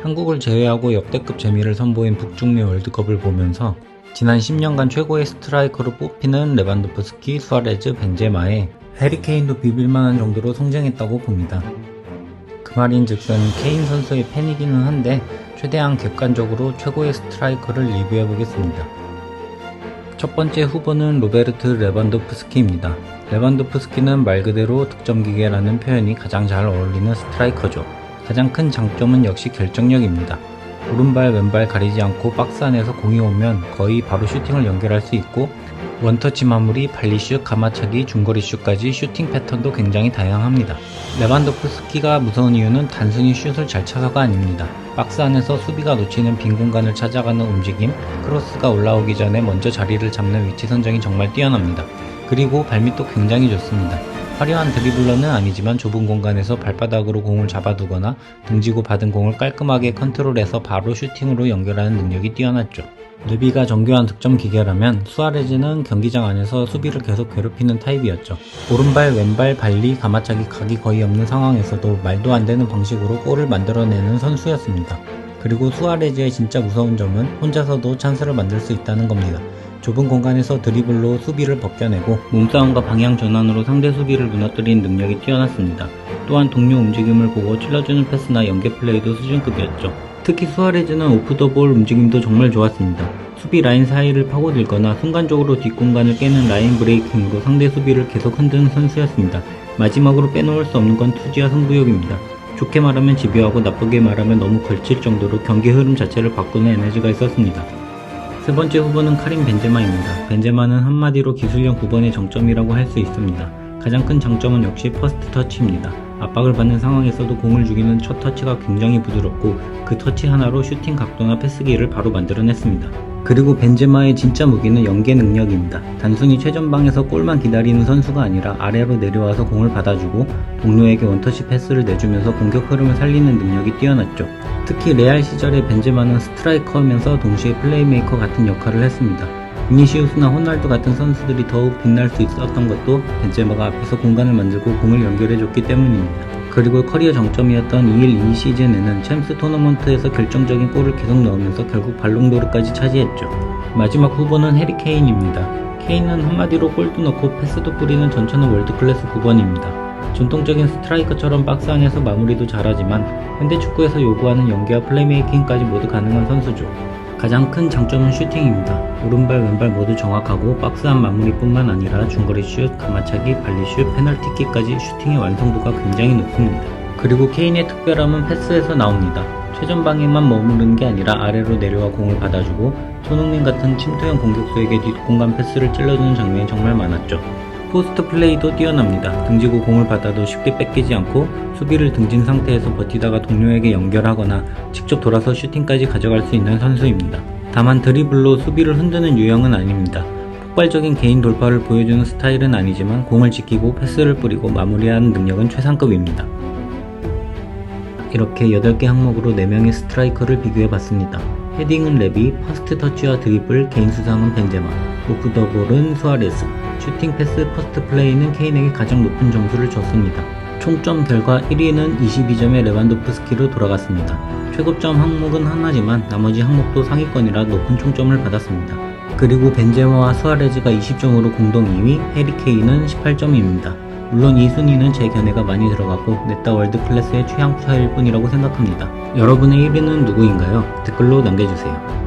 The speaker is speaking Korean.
한국을 제외하고 역대급 재미를 선보인 북중미 월드컵을 보면서 지난 10년간 최고의 스트라이커로 뽑히는 레반도프스키, 수아레즈, 벤제마에 해리케인도 비빌만한 정도로 성장했다고 봅니다. 그 말인즉슨 케인 선수의 팬이기는 한데 최대한 객관적으로 최고의 스트라이커를 리뷰해보겠습니다. 첫 번째 후보는 로베르트 레반도프스키입니다. 레반도프스키는 말 그대로 득점기계라는 표현이 가장 잘 어울리는 스트라이커죠. 가장 큰 장점은 역시 결정력입니다. 오른발 왼발 가리지 않고 박스 안에서 공이 오면 거의 바로 슈팅을 연결할 수 있고 원터치 마무리, 발리슛, 가마차기, 중거리슛까지 슈팅 패턴도 굉장히 다양합니다. 레반도프스키가 무서운 이유는 단순히 슛을 잘 차서가 아닙니다. 박스 안에서 수비가 놓치는 빈 공간을 찾아가는 움직임, 크로스가 올라오기 전에 먼저 자리를 잡는 위치 선정이 정말 뛰어납니다. 그리고 발밑도 굉장히 좋습니다. 화려한 드리블러는 아니지만 좁은 공간에서 발바닥으로 공을 잡아두거나 등지고 받은 공을 깔끔하게 컨트롤해서 바로 슈팅으로 연결하는 능력이 뛰어났죠. 레비가 정교한 득점 기계라면 수아레즈는 경기장 안에서 수비를 계속 괴롭히는 타입이었죠. 오른발, 왼발, 발리, 가마차기 각이 거의 없는 상황에서도 말도 안 되는 방식으로 골을 만들어내는 선수였습니다. 그리고 수아레즈의 진짜 무서운 점은 혼자서도 찬스를 만들 수 있다는 겁니다. 좁은 공간에서 드리블로 수비를 벗겨내고 몸싸움과 방향 전환으로 상대 수비를 무너뜨리는 능력이 뛰어났습니다. 또한 동료 움직임을 보고 찔러주는 패스나 연계 플레이도 수준급이었죠. 특히 수아레즈는 오프 더 볼 움직임도 정말 좋았습니다. 수비 라인 사이를 파고들거나 순간적으로 뒷공간을 깨는 라인 브레이킹으로 상대 수비를 계속 흔드는 선수였습니다. 마지막으로 빼놓을 수 없는 건 투지와 승부욕입니다. 좋게 말하면 집요하고 나쁘게 말하면 너무 걸칠 정도로 경기 흐름 자체를 바꾸는 에너지가 있었습니다. 세 번째 후보는 카림 벤제마입니다. 벤제마는 한마디로 기술력 9번의 정점이라고 할 수 있습니다. 가장 큰 장점은 역시 퍼스트 터치입니다. 압박을 받는 상황에서도 공을 죽이는 첫 터치가 굉장히 부드럽고 그 터치 하나로 슈팅 각도나 패스 기회를 바로 만들어냈습니다. 그리고 벤제마의 진짜 무기는 연계 능력입니다. 단순히 최전방에서 골만 기다리는 선수가 아니라 아래로 내려와서 공을 받아주고 동료에게 원터치 패스를 내주면서 공격 흐름을 살리는 능력이 뛰어났죠. 특히 레알 시절의 벤제마는 스트라이커면서 동시에 플레이메이커 같은 역할을 했습니다. 비니시우스나 호날두 같은 선수들이 더욱 빛날 수 있었던 것도 벤제마가 앞에서 공간을 만들고 공을 연결해줬기 때문입니다. 그리고 커리어 정점이었던 2-1-2 시즌에는 챔스 토너먼트에서 결정적인 골을 계속 넣으면서 결국 발롱도르까지 차지했죠. 마지막 후보는 해리 케인입니다. 케인은 한마디로 골도 넣고 패스도 뿌리는 전천후 월드클래스 9번입니다. 전통적인 스트라이커처럼 박스 안에서 마무리도 잘하지만 현대 축구에서 요구하는 연계와 플레이메이킹까지 모두 가능한 선수죠. 가장 큰 장점은 슈팅입니다. 오른발 왼발 모두 정확하고 박스 안 마무리뿐만 아니라 중거리 슛, 가마차기, 발리슛, 페널티킥까지 슈팅의 완성도가 굉장히 높습니다. 그리고 케인의 특별함은 패스에서 나옵니다. 최전방에만 머무르는 게 아니라 아래로 내려와 공을 받아주고 손흥민 같은 침투형 공격수에게 뒷공간 패스를 찔러주는 장면이 정말 많았죠. 포스트 플레이도 뛰어납니다. 등지고 공을 받아도 쉽게 뺏기지 않고 수비를 등진 상태에서 버티다가 동료에게 연결하거나 직접 돌아서 슈팅까지 가져갈 수 있는 선수입니다. 다만 드리블로 수비를 흔드는 유형은 아닙니다. 폭발적인 개인 돌파를 보여주는 스타일은 아니지만 공을 지키고 패스를 뿌리고 마무리하는 능력은 최상급입니다. 이렇게 8개 항목으로 4명의 스트라이커를 비교해봤습니다. 헤딩은 레비, 퍼스트 터치와 드리블, 개인 수상은 벤제마, 오프 더 볼은 수아레스, 슈팅 패스, 퍼스트 플레이는 케인에게 가장 높은 점수를 줬습니다. 총점 결과 1위는 22점의 레반도프스키로 돌아갔습니다. 최고점 항목은 하나지만 나머지 항목도 상위권이라 높은 총점을 받았습니다. 그리고 벤제마와 수아레즈가 20점으로 공동 2위, 해리 케인은 18점입니다. 물론 이 순위는 제 견해가 많이 들어갔고 넷다 월드클래스의 취향 차이일 뿐이라고 생각합니다. 여러분의 1위는 누구인가요? 댓글로 남겨주세요.